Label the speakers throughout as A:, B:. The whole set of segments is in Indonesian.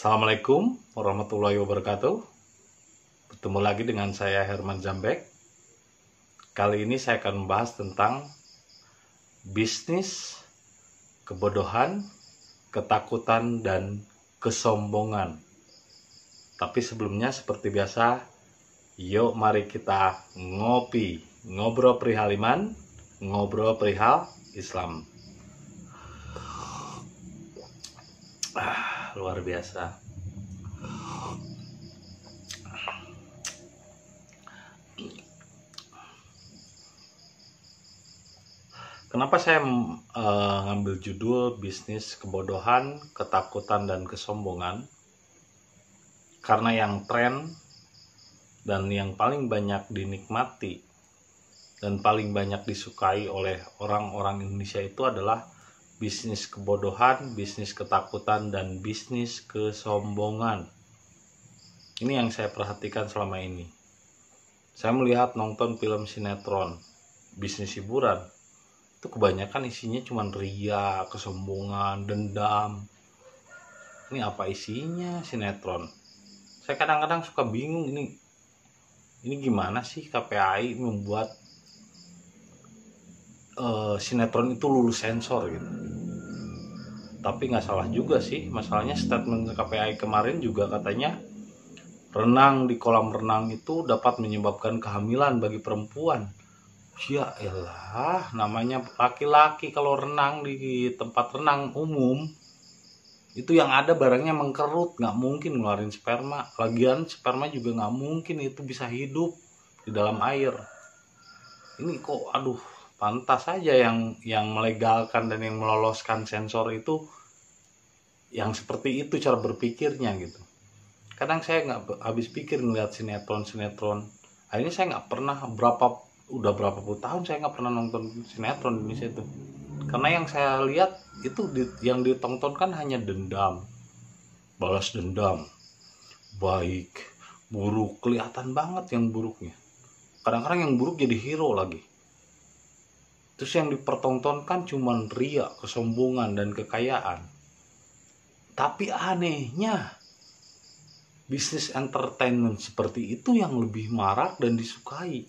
A: Assalamualaikum warahmatullahi wabarakatuh. Bertemu lagi dengan saya Herman Zambek. Kali ini saya akan membahas tentang bisnis, kebodohan, ketakutan, dan kesombongan. Tapi sebelumnya seperti biasa, yuk mari kita ngopi, ngobrol perihal iman, ngobrol perihal Islam. Luar biasa. Kenapa saya ngambil judul bisnis, kebodohan, ketakutan, dan kesombongan? Karena yang tren dan yang paling banyak dinikmati dan paling banyak disukai oleh orang-orang Indonesia itu adalah bisnis kebodohan, bisnis ketakutan, dan bisnis kesombongan. Ini yang saya perhatikan selama ini. Saya melihat nonton film sinetron, bisnis hiburan, itu kebanyakan isinya cuma ria, kesombongan, dendam. Ini apa isinya sinetron? Saya kadang-kadang suka bingung, ini gimana sih KPAI membuat sinetron itu lulus sensor gitu. Tapi nggak salah juga sih, masalahnya statement KPAI kemarin juga katanya renang di kolam renang itu dapat menyebabkan kehamilan bagi perempuan. Ya elah, namanya laki-laki kalau renang di tempat renang umum itu yang ada barangnya mengkerut, nggak mungkin ngeluarin sperma. Lagian sperma juga nggak mungkin itu bisa hidup di dalam air. Ini kok pantas saja yang melegalkan dan yang meloloskan sensor itu yang seperti itu cara berpikirnya gitu. Kadang saya nggak habis pikir ngeliat sinetron. Akhirnya saya nggak pernah udah berapa puluh tahun saya nggak pernah nonton sinetron di Indonesia itu. Karena yang saya lihat itu yang ditontonkan hanya dendam, balas dendam, baik, buruk, kelihatan banget yang buruknya. Kadang-kadang yang buruk jadi hero lagi. Terus yang dipertontonkan cuma ria, kesombongan, dan kekayaan. Tapi anehnya, bisnis entertainment seperti itu yang lebih marak dan disukai.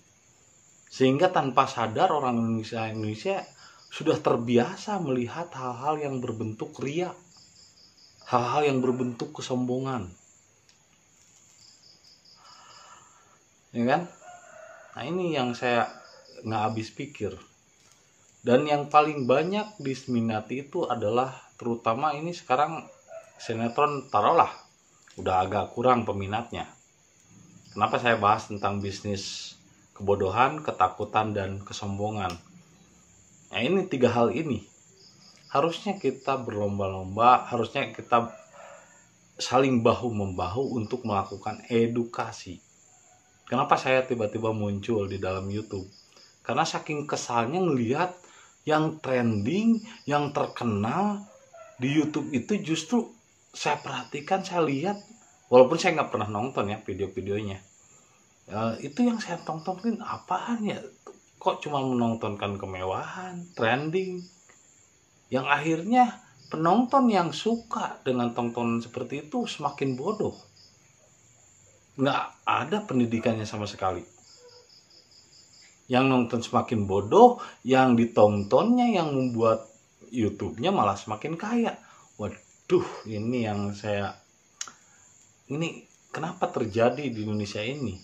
A: Sehingga tanpa sadar orang Indonesia sudah terbiasa melihat hal-hal yang berbentuk ria, hal-hal yang berbentuk kesombongan. Ya kan? Nah ini yang saya nggak habis pikir. Dan yang paling banyak diminati itu adalah terutama ini sekarang sinetron taruhlah udah agak kurang peminatnya. Kenapa saya bahas tentang bisnis kebodohan, ketakutan, dan kesombongan? Nah ini 3 hal ini harusnya kita berlomba-lomba, harusnya kita saling bahu-membahu untuk melakukan edukasi. Kenapa saya tiba-tiba muncul di dalam YouTube? Karena saking kesalnya ngelihat yang trending, yang terkenal di YouTube itu justru saya perhatikan, saya lihat, walaupun saya nggak pernah nonton ya video-videonya. Itu yang saya tontonin apaan ya? Kok cuma menontonkan kemewahan, trending, yang akhirnya penonton yang suka dengan tontonan seperti itu semakin bodoh. Nggak ada pendidikannya sama sekali. Yang nonton semakin bodoh, yang ditontonnya, yang membuat YouTube-nya malah semakin kaya. Waduh, ini kenapa terjadi di Indonesia ini?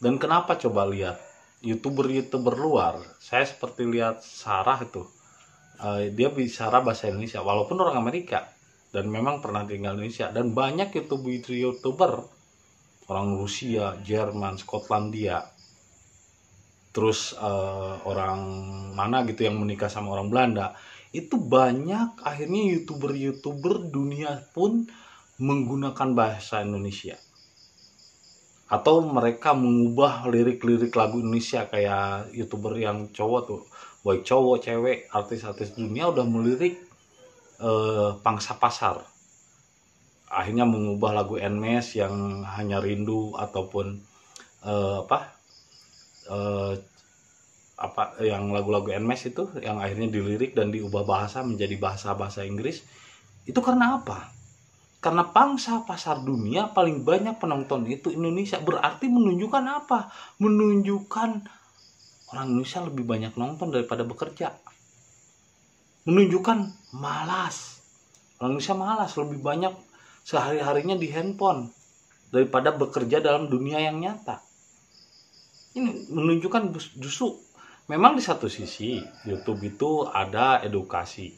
A: Dan kenapa coba lihat YouTuber luar, saya seperti lihat Sarah itu, dia bicara bahasa Indonesia walaupun orang Amerika dan memang pernah tinggal di Indonesia, dan banyak YouTuber orang Rusia, Jerman, Skotlandia, terus orang mana gitu yang menikah sama orang Belanda, itu banyak akhirnya YouTuber dunia pun menggunakan bahasa Indonesia, atau mereka mengubah lirik-lirik lagu Indonesia. Kayak YouTuber yang cowok tuh, baik cowok, cewek, artis-artis dunia udah melirik pangsa pasar, akhirnya mengubah lagu Nmes yang Hanya Rindu ataupun yang lagu-lagu Nmes itu yang akhirnya dilirik dan diubah bahasa menjadi bahasa Inggris. Itu karena apa? Karena pangsa pasar dunia paling banyak penonton itu Indonesia. Berarti menunjukkan apa? Menunjukkan orang Indonesia lebih banyak nonton daripada bekerja. Menunjukkan malas. Orang Indonesia malas, lebih banyak sehari-harinya di handphone daripada bekerja dalam dunia yang nyata. Ini menunjukkan justru memang di satu sisi YouTube itu ada edukasi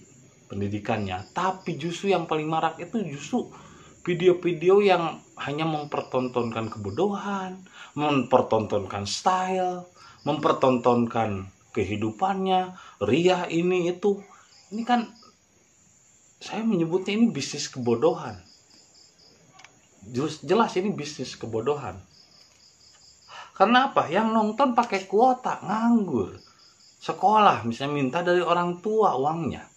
A: pendidikannya, tapi justru yang paling marak itu justru video-video yang hanya mempertontonkan kebodohan, mempertontonkan style, mempertontonkan kehidupannya, ria ini itu. Ini kan saya menyebutnya ini bisnis kebodohan. Jelas ini bisnis kebodohan. Karena apa? Yang nonton pakai kuota, nganggur. Sekolah misalnya minta dari orang tua uangnya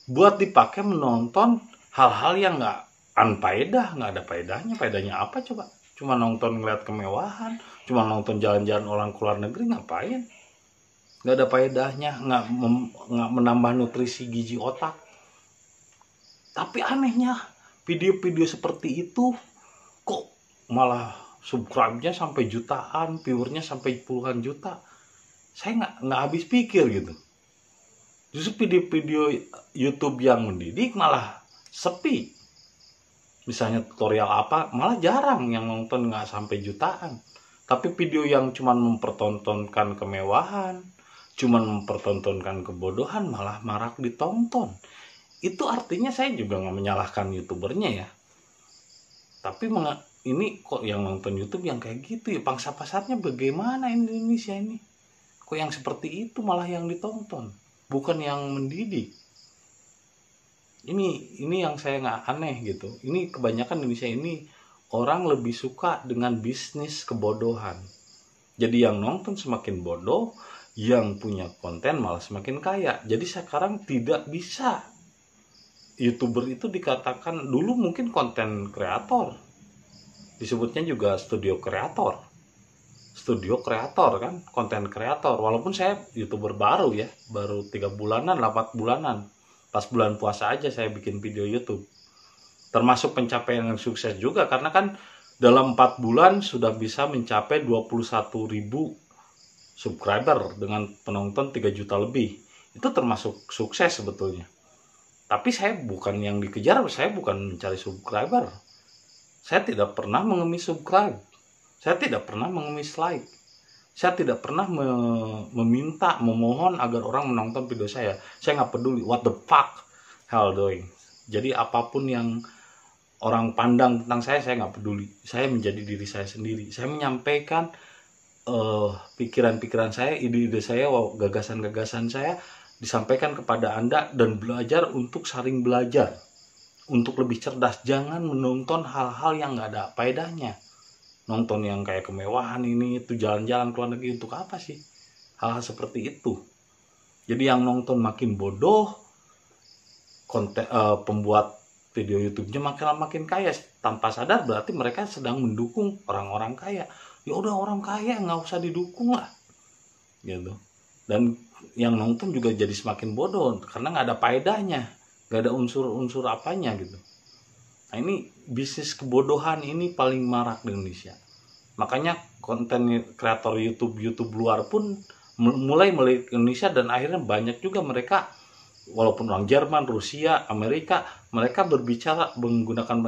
A: buat dipakai menonton hal-hal yang nggak unfaedah, nggak ada faedahnya. Faedahnya apa coba? Cuma nonton ngeliat kemewahan, cuma nonton jalan-jalan orang ke luar negeri, ngapain? Nggak ada faedahnya, nggak menambah nutrisi gizi otak. Tapi anehnya video-video seperti itu kok malah subscribe-nya sampai jutaan, viewernya sampai puluhan juta. Saya nggak habis pikir gitu. Justru video-video YouTube yang mendidik malah sepi. Misalnya tutorial apa, malah jarang yang nonton, nggak sampai jutaan. Tapi video yang cuma mempertontonkan kemewahan, cuma mempertontonkan kebodohan, malah marak ditonton. Itu artinya saya juga nggak menyalahkan YouTubernya ya. Tapi ini kok yang nonton YouTube yang kayak gitu ya, pangsa pasarnya bagaimana Indonesia ini? Kok yang seperti itu malah yang ditonton, bukan yang mendidik. Ini yang saya nggak aneh gitu. Ini kebanyakan Indonesia ini orang lebih suka dengan bisnis kebodohan. Jadi yang nonton semakin bodoh, yang punya konten malah semakin kaya. Jadi sekarang tidak bisa YouTuber itu dikatakan, dulu mungkin konten kreator, disebutnya juga studio kreator kan, konten kreator. Walaupun saya YouTuber baru ya, baru 3 bulanan, 4 bulanan, pas bulan puasa aja saya bikin video YouTube. Termasuk pencapaian yang sukses juga, karena kan dalam 4 bulan sudah bisa mencapai 21.000 subscriber dengan penonton 3 juta lebih. Itu termasuk sukses sebetulnya. Tapi saya bukan yang dikejar, saya bukan mencari subscriber. Saya tidak pernah mengemis subscribe. Saya tidak pernah mengemis like. Saya tidak pernah memohon agar orang menonton video saya. Saya nggak peduli what the fuck hell doing. Jadi apapun yang orang pandang tentang saya nggak peduli. Saya menjadi diri saya sendiri. Saya menyampaikan pikiran-pikiran saya, ide-ide saya, gagasan-gagasan saya disampaikan kepada Anda, dan belajar untuk saling belajar, untuk lebih cerdas. Jangan menonton hal-hal yang nggak ada faedahnya. Nonton yang kayak kemewahan ini itu, jalan-jalan ke luar negeri, untuk apa sih hal-hal seperti itu? Jadi yang nonton makin bodoh, konten pembuat video YouTube-nya makin kaya. Tanpa sadar berarti mereka sedang mendukung orang-orang kaya. Ya udah, orang kaya nggak usah didukung lah gitu. Dan yang nonton juga jadi semakin bodoh karena nggak ada faedahnya, nggak ada unsur-unsur apanya gitu. Nah ini bisnis kebodohan ini paling marak di Indonesia. Makanya konten kreator YouTube luar pun mulai melihat Indonesia, dan akhirnya banyak juga mereka, walaupun orang Jerman, Rusia, Amerika, mereka berbicara menggunakan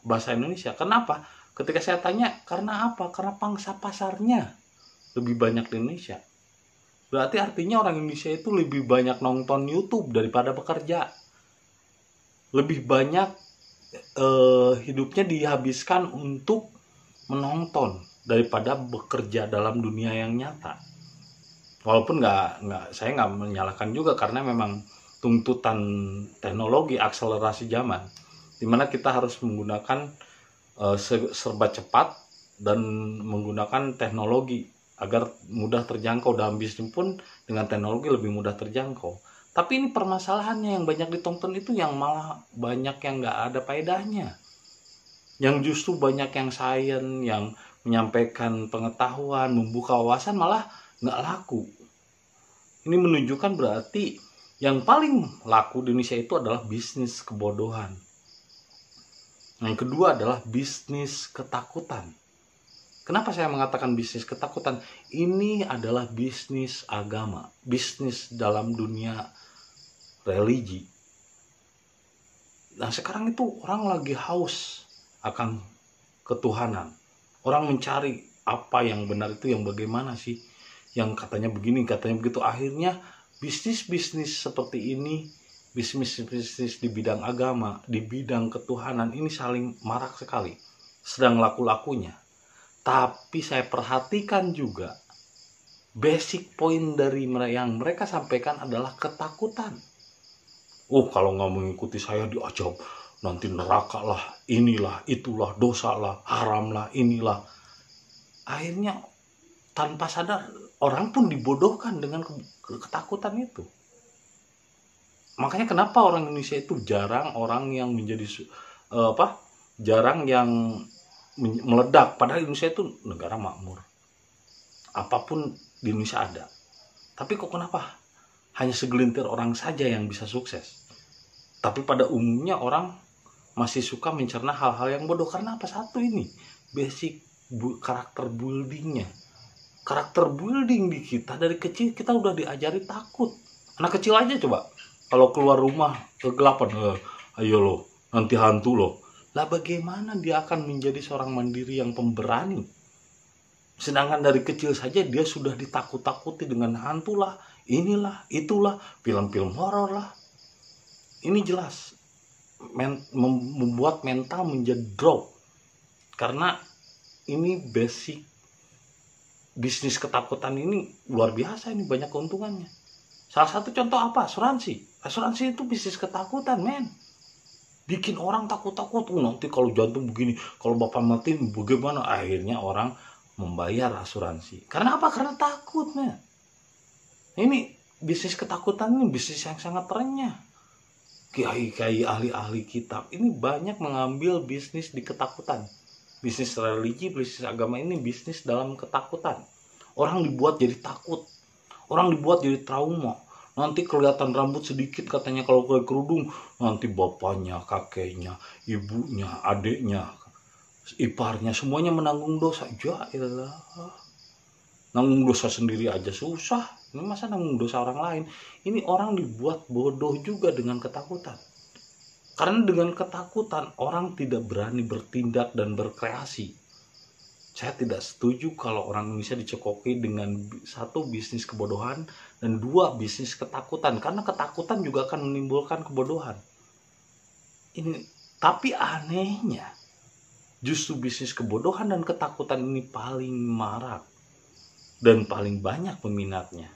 A: bahasa Indonesia. Kenapa? Ketika saya tanya, karena apa? Karena pangsa pasarnya lebih banyak di Indonesia. Berarti artinya orang Indonesia itu lebih banyak nonton YouTube daripada bekerja. Lebih banyak hidupnya dihabiskan untuk menonton daripada bekerja dalam dunia yang nyata. Walaupun saya nggak menyalahkan juga, karena memang tuntutan teknologi, akselerasi zaman, dimana kita harus menggunakan serba cepat dan menggunakan teknologi agar mudah terjangkau. Dalam bisnis pun dengan teknologi lebih mudah terjangkau. Tapi ini permasalahannya, yang banyak ditonton itu yang malah banyak yang nggak ada faedahnya. Yang justru banyak yang sains, yang menyampaikan pengetahuan, membuka wawasan, malah nggak laku. Ini menunjukkan berarti yang paling laku di Indonesia itu adalah bisnis kebodohan. Yang kedua adalah bisnis ketakutan. Kenapa saya mengatakan bisnis ketakutan? Ini adalah bisnis agama, bisnis dalam dunia religi. Nah, sekarang itu orang lagi haus akan ketuhanan. Orang mencari apa yang benar itu yang bagaimana sih? Yang katanya begini, katanya begitu. Akhirnya bisnis-bisnis seperti ini, bisnis-bisnis di bidang agama, di bidang ketuhanan ini saling marak sekali. Sedang laku-lakunya. Tapi saya perhatikan juga basic point dari yang mereka sampaikan adalah ketakutan. Kalau nggak mengikuti saya diajab, nanti neraka lah, inilah, itulah, dosa lah, haram lah, inilah. Akhirnya tanpa sadar orang pun dibodohkan dengan ketakutan itu. Makanya kenapa orang Indonesia itu jarang orang yang menjadi jarang yang meledak. Padahal Indonesia itu negara makmur. Apapun di Indonesia ada. Tapi kok kenapa hanya segelintir orang saja yang bisa sukses? Tapi pada umumnya orang masih suka mencerna hal-hal yang bodoh. Karena apa? Satu ini, basic karakter buildingnya. Karakter building di kita dari kecil kita udah diajari takut. Anak kecil aja coba, kalau keluar rumah kegelapan, ayo lo, nanti hantu lo. Lah bagaimana dia akan menjadi seorang mandiri yang pemberani? Sedangkan dari kecil saja dia sudah ditakut-takuti dengan hantu lah, inilah, itulah, film-film horor lah. Ini jelas membuat mental menjadi drop. Karena ini basic bisnis ketakutan ini luar biasa, ini banyak keuntungannya. Salah satu contoh apa? Asuransi. Asuransi itu bisnis ketakutan, men. Bikin orang takut-takut. Nanti kalau jantung begini, kalau bapak mati bagaimana? Akhirnya orang membayar asuransi. Karena apa? Karena takut, men. Ini bisnis ketakutan ini bisnis yang sangat renyah. Kiai-kiai ahli-ahli kitab ini banyak mengambil bisnis di ketakutan. Bisnis religi, bisnis agama ini bisnis dalam ketakutan. Orang dibuat jadi takut. Orang dibuat jadi trauma. Nanti kelihatan rambut sedikit katanya kalau pakai kerudung, nanti bapaknya, kakeknya, ibunya, adiknya, iparnya semuanya menanggung dosa. Ya elah. Nanggung dosa sendiri aja susah. Ini masa nanggung dosa orang lain? Ini orang dibuat bodoh juga dengan ketakutan. Karena dengan ketakutan orang tidak berani bertindak dan berkreasi. Saya tidak setuju kalau orang Indonesia dicekoki dengan satu bisnis kebodohan dan dua bisnis ketakutan. Karena ketakutan juga akan menimbulkan kebodohan. Tapi anehnya justru bisnis kebodohan dan ketakutan ini paling marak dan paling banyak peminatnya.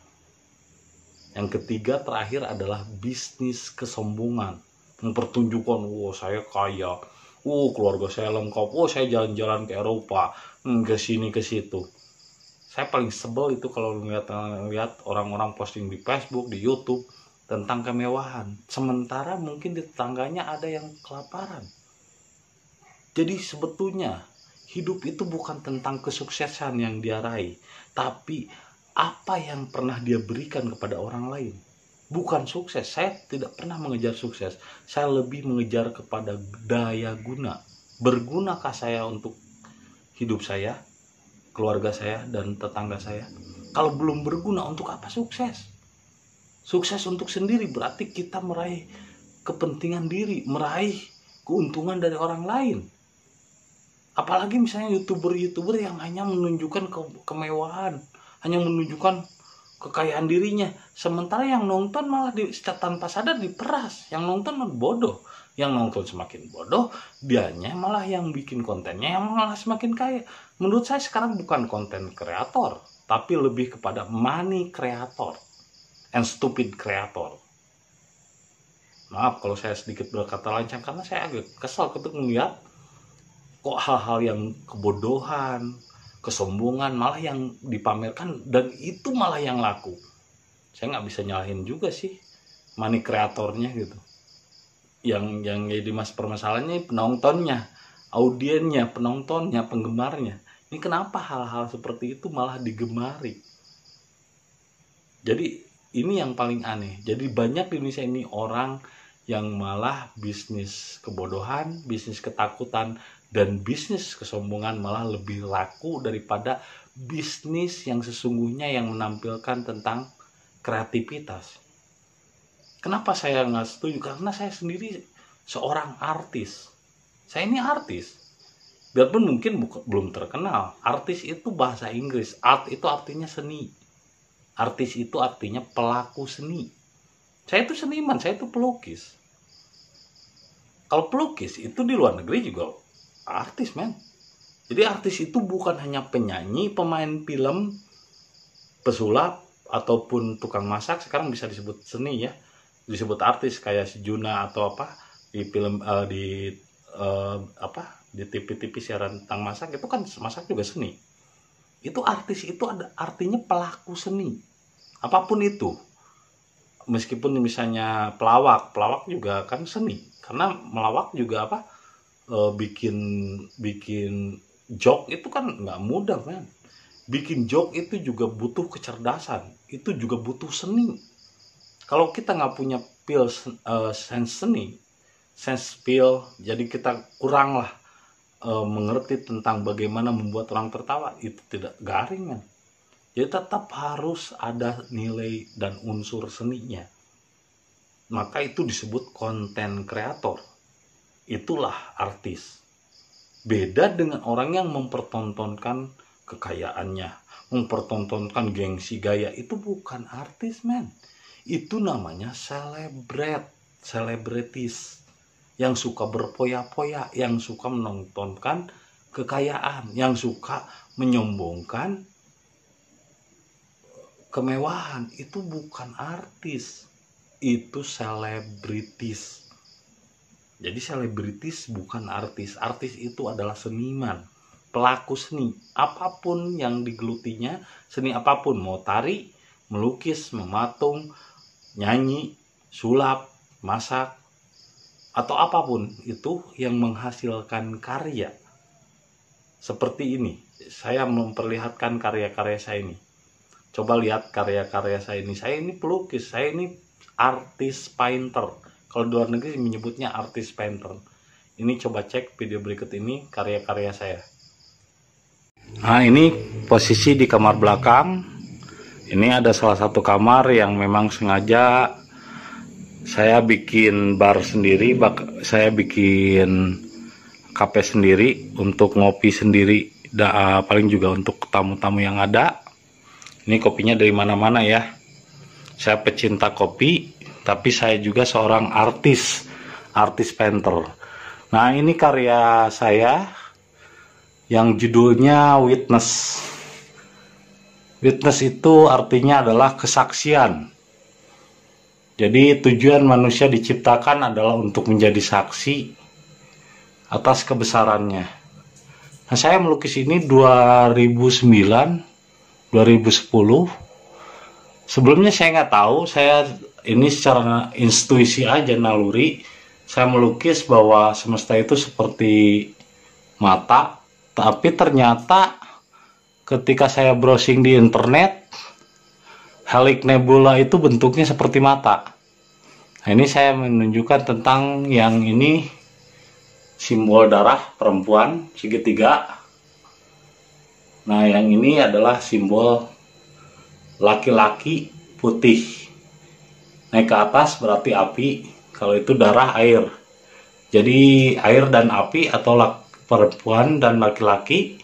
A: Yang ketiga terakhir adalah bisnis kesombongan. Mempertunjukkan, saya kaya, keluarga saya lengkap, saya jalan-jalan ke Eropa, ke sini ke situ. Saya paling sebel itu kalau lihat orang-orang posting di Facebook, di YouTube tentang kemewahan. Sementara mungkin di tetangganya ada yang kelaparan. Jadi sebetulnya hidup itu bukan tentang kesuksesan yang dia raih, tapi apa yang pernah dia berikan kepada orang lain. Bukan sukses. Saya tidak pernah mengejar sukses. Saya lebih mengejar kepada daya guna. Bergunakah saya untuk hidup saya, keluarga saya, dan tetangga saya? Kalau belum berguna, untuk apa sukses? Sukses untuk sendiri berarti kita meraih kepentingan diri, meraih keuntungan dari orang lain. Apalagi misalnya YouTuber yang hanya menunjukkan kemewahan, hanya menunjukkan kekayaan dirinya, sementara yang nonton malah tanpa sadar diperas. Yang nonton bodoh, yang nonton semakin bodoh, dianya malah yang bikin kontennya yang malah semakin kaya. Menurut saya sekarang bukan konten kreator, tapi lebih kepada money creator and stupid creator. Maaf kalau saya sedikit berkata lancang, karena saya agak kesal ketika melihat kok hal-hal yang kebodohan, kesombongan malah yang dipamerkan, dan itu malah yang laku. Saya nggak bisa nyalahin juga sih money kreatornya gitu. Yang jadi permasalahannya penontonnya, audiennya, penontonnya, penggemarnya. Ini kenapa hal-hal seperti itu malah digemari? Jadi ini yang paling aneh. Jadi banyak di Indonesia ini orang yang malah bisnis kebodohan, bisnis ketakutan, dan bisnis kesombongan malah lebih laku daripada bisnis yang sesungguhnya yang menampilkan tentang kreativitas. Kenapa saya nggak setuju? Karena saya sendiri seorang artis. Saya ini artis. Biarpun mungkin belum terkenal. Artis itu bahasa Inggris. Art itu artinya seni. Artis itu artinya pelaku seni. Saya itu seniman, saya itu pelukis. Kalau pelukis itu di luar negeri juga artis, men. Jadi artis itu bukan hanya penyanyi, pemain film, pesulap, ataupun tukang masak. Sekarang bisa disebut seni ya, disebut artis, kayak si Juna atau apa di film di TV siaran tentang masak, itu kan masak juga seni. Itu artis itu ada artinya pelaku seni, apapun itu. Meskipun misalnya pelawak juga kan seni, karena melawak juga bikin joke itu kan nggak mudah, men. Bikin joke itu juga butuh kecerdasan, itu juga butuh seni. Kalau kita nggak punya sense seni, sense feel, jadi kita kurang lah mengerti tentang bagaimana membuat orang tertawa, itu tidak garing, kan. Jadi tetap harus ada nilai dan unsur seninya. Maka itu disebut konten kreator. Itulah artis. Beda dengan orang yang mempertontonkan kekayaannya, mempertontonkan gengsi gaya, itu bukan artis, men. Itu namanya selebritis yang suka berpoya-poya, yang suka menontonkan kekayaan, yang suka menyombongkan kemewahan. Itu bukan artis, itu selebritis. Jadi selebritis bukan artis. Artis itu adalah seniman, pelaku seni, apapun yang digelutinya, seni apapun, mau tari, melukis, mematung, nyanyi, sulap, masak, atau apapun itu yang menghasilkan karya. Seperti ini, saya memperlihatkan karya-karya saya ini. Coba lihat karya-karya saya ini pelukis, saya ini artis painter. Kalau di luar negeri menyebutnya artis painter. Ini coba cek video berikut ini karya-karya saya. Nah, ini posisi di kamar belakang. Ini ada salah satu kamar yang memang sengaja saya bikin bar sendiri, saya bikin kafe sendiri untuk ngopi sendiri, paling juga untuk tamu-tamu yang ada. Ini kopinya dari mana-mana ya. Saya pecinta kopi, tapi saya juga seorang artis painter. Nah, ini karya saya yang judulnya Witness. Witness itu artinya adalah kesaksian. Jadi tujuan manusia diciptakan adalah untuk menjadi saksi atas kebesarannya. Nah, saya melukis ini 2009, 2010. Sebelumnya saya nggak tahu, saya ini secara intuisi aja, naluri. Saya melukis bahwa semesta itu seperti mata, tapi ternyata ketika saya browsing di internet, Helix Nebula itu bentuknya seperti mata. Nah, ini saya menunjukkan tentang yang ini simbol darah perempuan segitiga. Nah, yang ini adalah simbol laki-laki putih. Naik ke atas berarti api, kalau itu darah air. Jadi air dan api, atau perempuan dan laki-laki,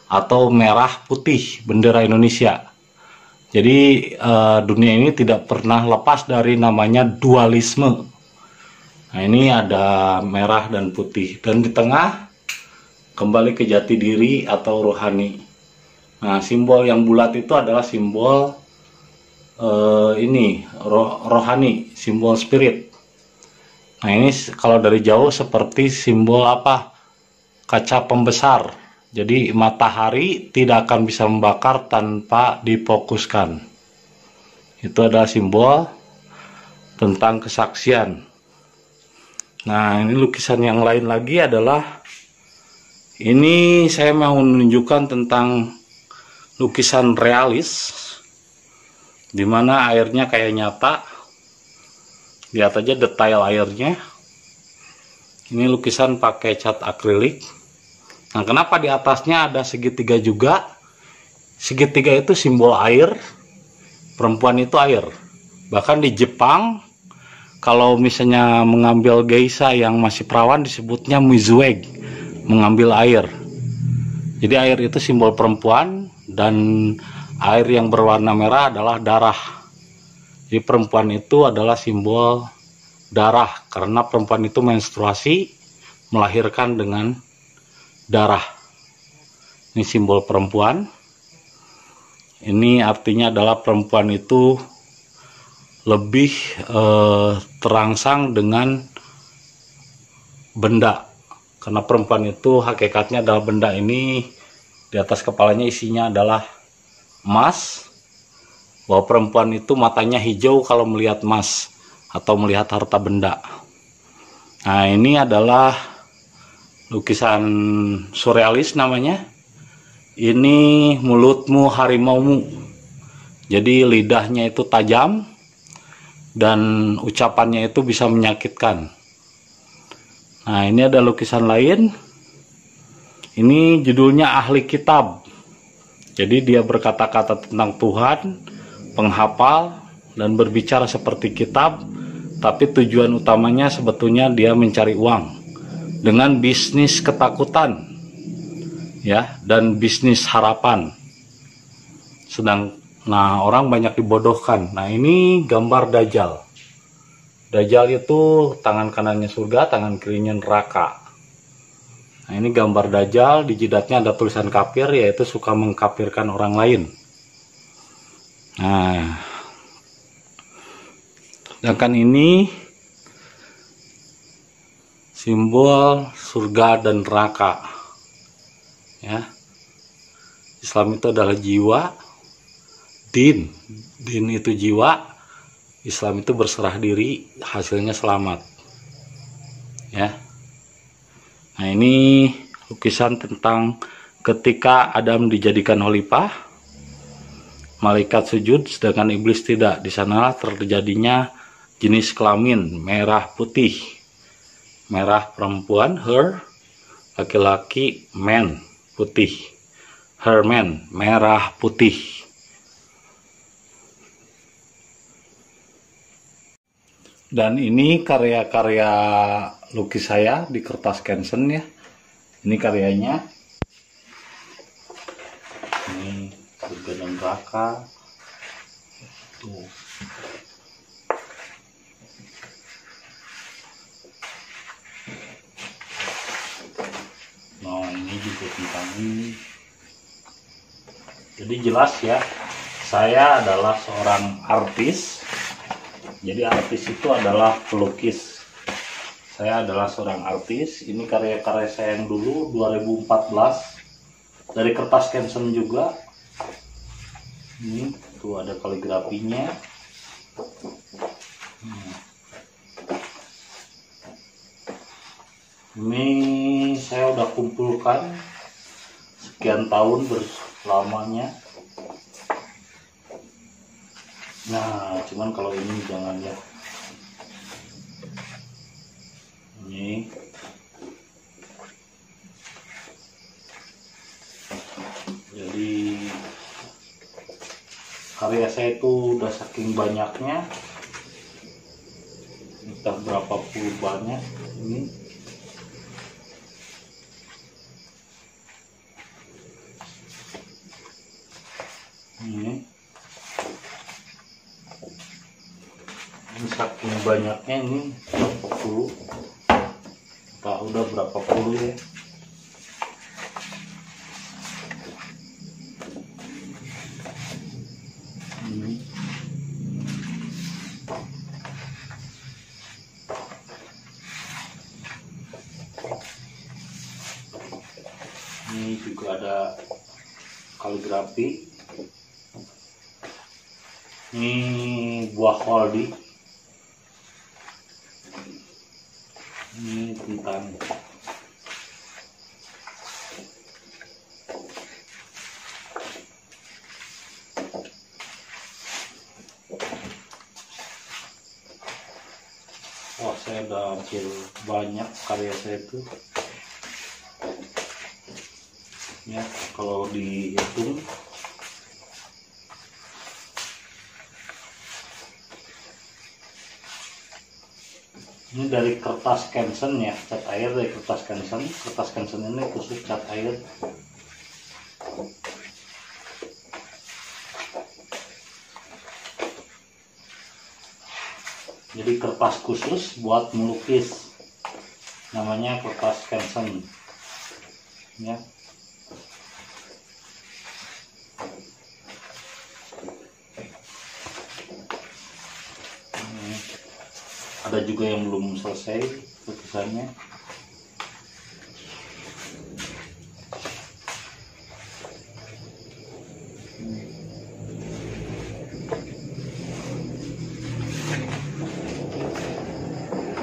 A: atau merah putih, bendera Indonesia. Jadi dunia ini tidak pernah lepas dari namanya dualisme. Nah, ini ada merah dan putih, dan di tengah kembali ke jati diri atau rohani. Nah, simbol yang bulat itu adalah simbol rohani, simbol spirit. Nah, ini kalau dari jauh seperti simbol apa? Kaca pembesar. Jadi matahari tidak akan bisa membakar tanpa difokuskan. Itu adalah simbol tentang kesaksian. Nah, ini lukisan yang lain lagi adalah, ini saya mau menunjukkan tentang lukisan realis, dimana airnya kayak nyata. Lihat aja detail airnya. Ini lukisan pakai cat akrilik. Nah, kenapa di atasnya ada segitiga juga? Segitiga itu simbol air. Perempuan itu air. Bahkan di Jepang, kalau misalnya mengambil geisha yang masih perawan disebutnya mizueg, mengambil air. Jadi air itu simbol perempuan, dan air yang berwarna merah adalah darah. Jadi perempuan itu adalah simbol darah, karena perempuan itu menstruasi, melahirkan dengan darah. Ini simbol perempuan. Ini artinya adalah perempuan itu lebih terangsang dengan benda, karena perempuan itu hakikatnya adalah benda. Ini di atas kepalanya isinya adalah emas, bahwa perempuan itu matanya hijau kalau melihat emas atau melihat harta benda. Nah, ini adalah lukisan surrealis namanya. Ini mulutmu harimaumu. Jadi lidahnya itu tajam dan ucapannya itu bisa menyakitkan. Nah, ini ada lukisan lain. Ini judulnya Ahli Kitab. Jadi dia berkata-kata tentang Tuhan, penghafal, dan berbicara seperti kitab. Tapi tujuan utamanya sebetulnya dia mencari uang dengan bisnis ketakutan, ya, dan bisnis harapan. Nah, orang banyak dibodohkan. Nah, ini gambar Dajjal. Dajjal itu tangan kanannya surga, tangan kirinya neraka. Nah, ini gambar Dajjal, di jidatnya ada tulisan kafir, yaitu suka mengkafirkan orang lain. Nah, sedangkan ini simbol surga dan neraka, ya. Islam itu adalah jiwa, din itu jiwa, Islam itu berserah diri, hasilnya selamat, ya. Nah, ini lukisan tentang ketika Adam dijadikan khalifah, malaikat sujud sedangkan iblis tidak. Di sana terjadinya jenis kelamin merah putih. Merah perempuan, her, laki-laki, man, putih. Her man, merah putih. Dan ini karya-karya lukis saya di kertas Canson, ya. Ini karyanya. Ini surga dan neraka. Tuh. Nah, ini juga tentang ini. Jadi jelas, ya, saya adalah seorang artis. Jadi artis itu adalah pelukis. Saya adalah seorang artis. Ini karya-karya saya yang dulu 2014 dari kertas Canson juga. Ini tuh ada kaligrafinya. Ini saya udah kumpulkan sekian tahun berlamanya. Nah, cuman kalau ini jangan, ya. Ini jadi karya saya itu udah saking banyaknya, entah berapa puluh banyak. Ini saking banyaknya, ini berapa puluh, entah udah berapa puluh, ya. Ini juga ada kaligrafi. Ini buah holdi. Ini tentang semakin banyak karya saya itu ya, kalau dihitung ini dari kertas Canson ya, cat air dari kertas Canson. Kertas Canson ini khusus cat air. Jadi kertas khusus buat melukis, namanya kertas Canson ya. Ada juga yang belum selesai lukisannya.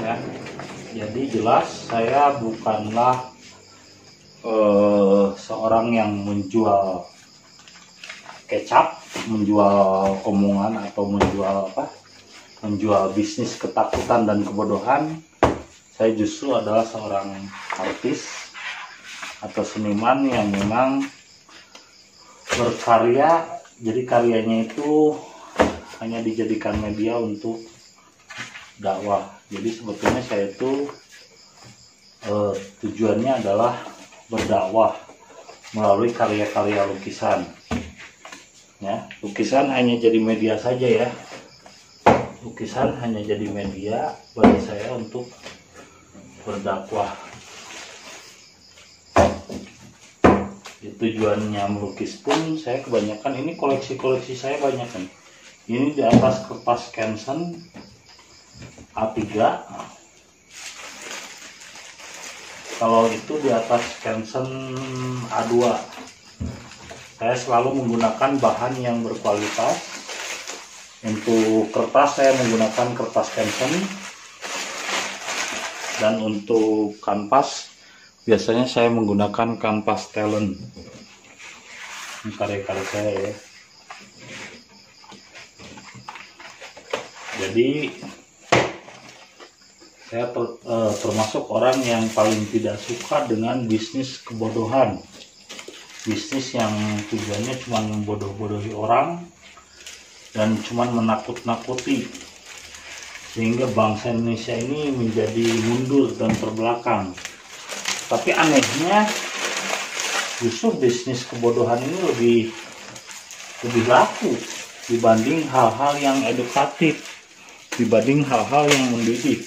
A: Ya, jadi jelas saya bukanlah seorang yang menjual kecap, menjual omongan atau menjual menjual bisnis ketakutan dan kebodohan. Saya justru adalah seorang artis atau seniman yang memang berkarya, jadi karyanya itu hanya dijadikan media untuk dakwah. Jadi sebetulnya saya itu tujuannya adalah berdakwah melalui karya-karya lukisan ya. Lukisan hanya jadi media saja ya. Lukisan hanya jadi media bagi saya untuk berdakwah. Tujuannya melukis pun saya kebanyakan, ini koleksi saya banyak kan. Ini di atas kertas Canson A3. Kalau itu di atas Canson A2. Saya selalu menggunakan bahan yang berkualitas. Untuk kertas saya menggunakan kertas Canson, dan untuk kanvas biasanya saya menggunakan kanvas Talent. Ini karya-karya saya ya. Jadi saya termasuk orang yang paling tidak suka dengan bisnis kebodohan, bisnis yang tujuannya cuma membodoh-bodohi orang dan cuman menakut-nakuti, sehingga bangsa Indonesia ini menjadi mundur dan terbelakang. Tapi anehnya justru bisnis kebodohan ini lebih laku dibanding hal-hal yang edukatif, dibanding hal-hal yang mendidik.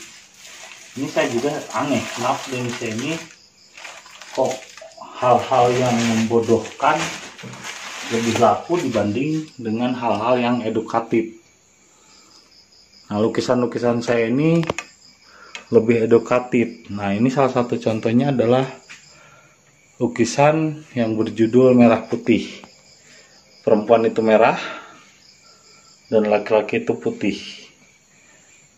A: Ini saya juga aneh, kenapa di Indonesia ini kok hal-hal yang membodohkan lebih laku dibanding dengan hal-hal yang edukatif. Nah, lukisan-lukisan saya ini lebih edukatif. Nah, ini salah satu contohnya adalah lukisan yang berjudul Merah Putih. Perempuan itu merah dan laki-laki itu putih.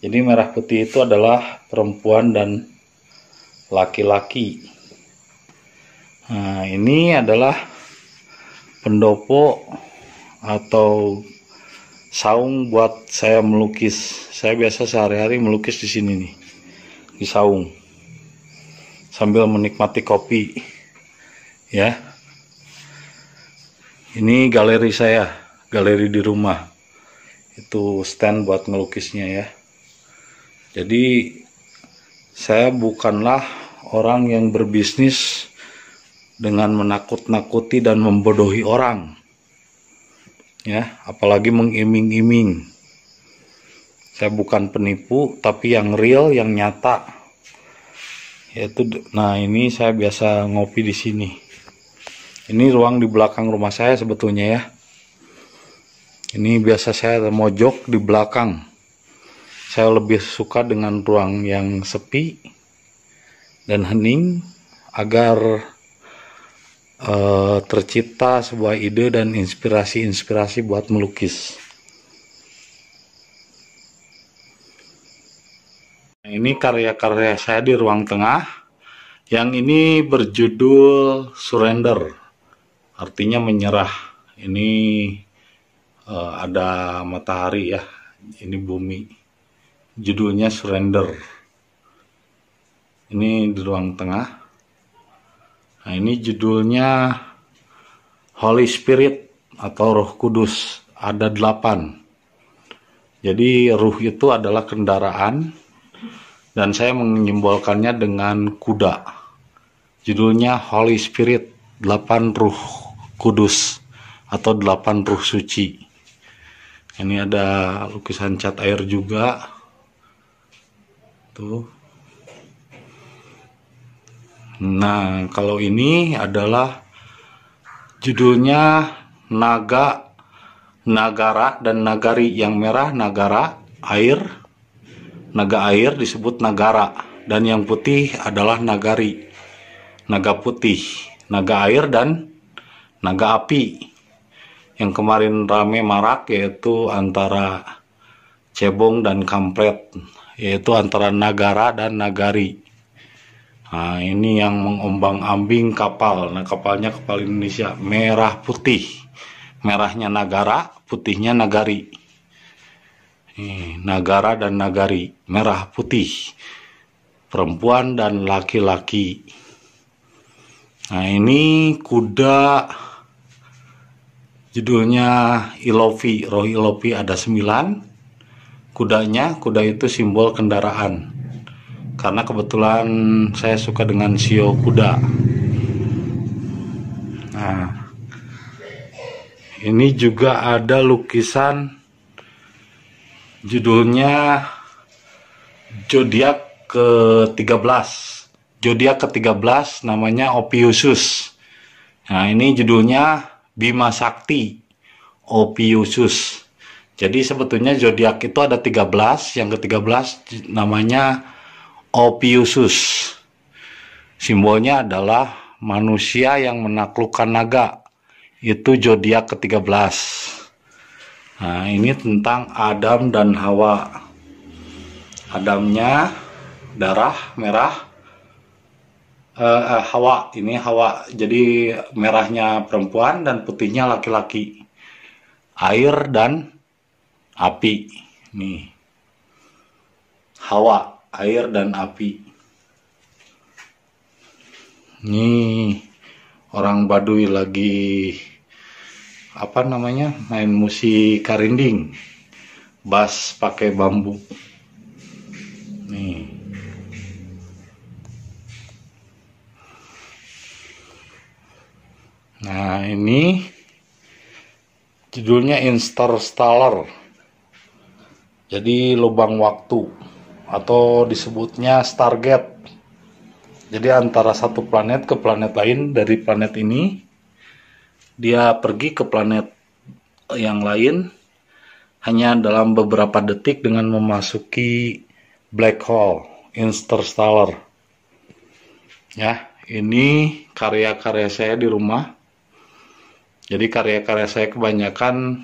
A: Jadi merah putih itu adalah perempuan dan laki-laki. Nah, ini adalah pendopo atau saung buat saya melukis. Saya biasa sehari-hari melukis di sini nih, di saung, sambil menikmati kopi ya. Ini galeri saya, galeri di rumah. Itu stand buat ngelukisnya ya. Jadi saya bukanlah orang yang berbisnis dengan menakut-nakuti dan membodohi orang ya, apalagi mengiming-iming. Saya bukan penipu, tapi yang real, yang nyata yaitu. Nah, ini saya biasa ngopi di sini. Ini ruang di belakang rumah saya sebetulnya ya. Ini biasa saya mojok di belakang. Saya lebih suka dengan ruang yang sepi dan hening agar tercipta sebuah ide dan inspirasi-inspirasi buat melukis. Nah, ini karya-karya saya di ruang tengah. Yang ini berjudul Surrender, artinya menyerah. Ini ada matahari ya, ini bumi. Judulnya Surrender. Ini di ruang tengah. Nah, ini judulnya Holy Spirit atau Roh Kudus. Ada 8. Jadi ruh itu adalah kendaraan, dan saya menyimbolkannya dengan kuda. Judulnya Holy Spirit, 8 ruh kudus atau 8 ruh suci. Ini ada lukisan cat air juga. Tuh. Nah, kalau ini adalah judulnya Nagara dan Nagari. Yang merah Nagara, air, naga air disebut Nagara, dan yang putih adalah Nagari, naga putih, naga air dan naga api. Yang kemarin rame marak yaitu antara cebong dan kampret, yaitu antara Nagara dan Nagari. Nah, ini yang mengombang-ambing kapal. Nah, kapalnya kapal Indonesia, merah putih. Merahnya Nagara, putihnya Nagari. Nagara dan Nagari, merah putih, perempuan dan laki-laki. Nah, ini kuda, judulnya Ilovi, roh Ilovi ada 9. Kuda itu simbol kendaraan. Karena kebetulan saya suka dengan shio kuda. Nah, ini juga ada lukisan judulnya Zodiak ke-13. Zodiak ke-13 namanya Ophiuchus. Nah, ini judulnya Bima Sakti Ophiuchus. Jadi sebetulnya zodiak itu ada 13, yang ke-13 namanya Ophiuchus. Simbolnya adalah manusia yang menaklukkan naga. Itu zodiak ke-13. Nah, ini tentang Adam dan Hawa. Adamnya darah merah. Hawa, ini Hawa. Jadi merahnya perempuan dan putihnya laki-laki. Air dan api. Nih. Hawa, air dan api. Nih, orang Baduy lagi main musik karinding, bass pakai bambu. Nih. Nah, ini judulnya Interstellar. Jadi lubang waktu atau disebutnya Stargate. Jadi antara satu planet ke planet lain, dari planet ini dia pergi ke planet yang lain hanya dalam beberapa detik dengan memasuki black hole, interstellar. Ya, ini karya-karya saya di rumah. Jadi karya-karya saya kebanyakan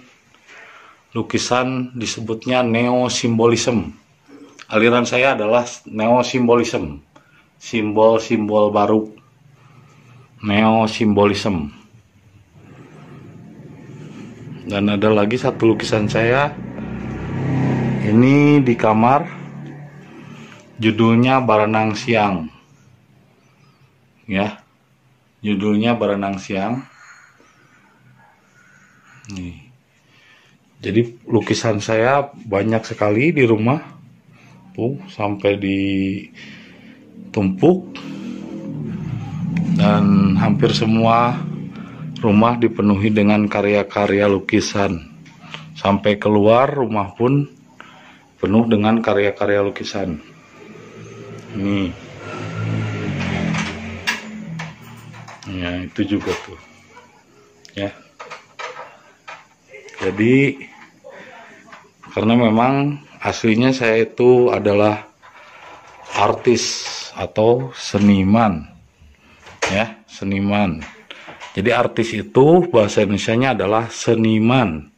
A: lukisan disebutnya neo-simbolism. Aliran saya adalah neo-simbolism. Simbol-simbol baru. Neo-simbolism. Dan ada lagi satu lukisan saya. Ini di kamar. Judulnya Barenang Siang. Ya. Judulnya Barenang Siang. Nih. Jadi lukisan saya banyak sekali di rumah. Tuh, sampai ditumpuk. Dan hampir semua rumah dipenuhi dengan karya-karya lukisan. Sampai keluar rumah pun penuh dengan karya-karya lukisan. Ini. Ya, itu juga tuh. Ya. Jadi karena memang aslinya saya itu adalah artis atau seniman. Ya, seniman. Jadi artis itu bahasa Indonesianya adalah seniman.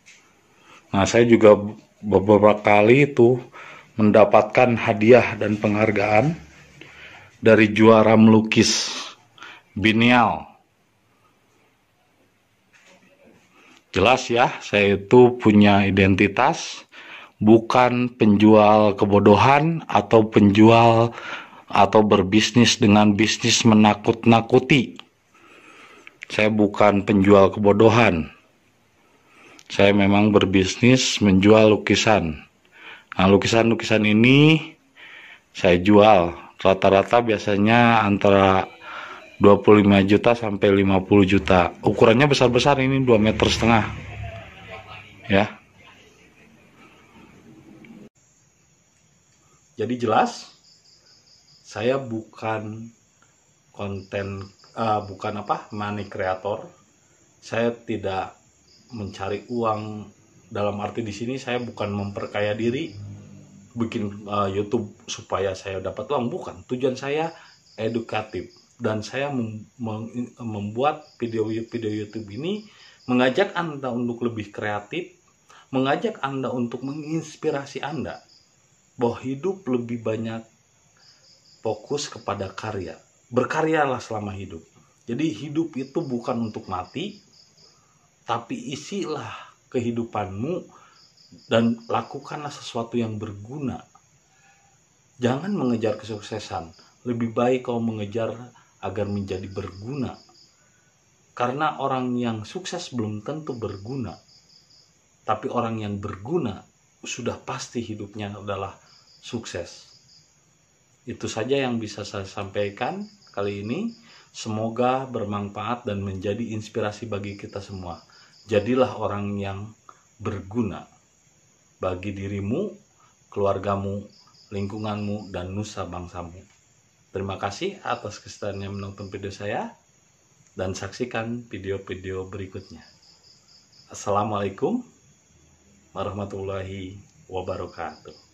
A: Nah, saya juga beberapa kali itu mendapatkan hadiah dan penghargaan dari juara melukis Biennial. Jelas ya, saya itu punya identitas, bukan penjual kebodohan atau penjual atau berbisnis dengan bisnis menakut-nakuti. Saya bukan penjual kebodohan. Saya memang berbisnis menjual lukisan. Nah, lukisan-lukisan ini saya jual. Rata-rata biasanya antara 25 juta sampai 50 juta. Ukurannya besar-besar, ini 2,5 meter. Ya. Jadi jelas, saya bukan money creator. Saya tidak mencari uang, dalam arti di sini saya bukan memperkaya diri bikin YouTube supaya saya dapat uang, bukan. Tujuan saya edukatif, dan saya membuat video-video YouTube ini mengajak Anda untuk lebih kreatif, mengajak Anda untuk menginspirasi Anda bahwa hidup lebih banyak fokus kepada karya. Berkaryalah selama hidup. Jadi hidup itu bukan untuk mati, tapi isilah kehidupanmu dan lakukanlah sesuatu yang berguna. Jangan mengejar kesuksesan, lebih baik kau mengejar agar menjadi berguna. Karena orang yang sukses belum tentu berguna, tapi orang yang berguna sudah pasti hidupnya adalah sukses. Itu saja yang bisa saya sampaikan kali ini. Semoga bermanfaat dan menjadi inspirasi bagi kita semua. Jadilah orang yang berguna bagi dirimu, keluargamu, lingkunganmu, dan nusa bangsamu. Terima kasih atas kesediaannya menonton video saya, dan saksikan video-video berikutnya. Assalamualaikum warahmatullahi wabarakatuh.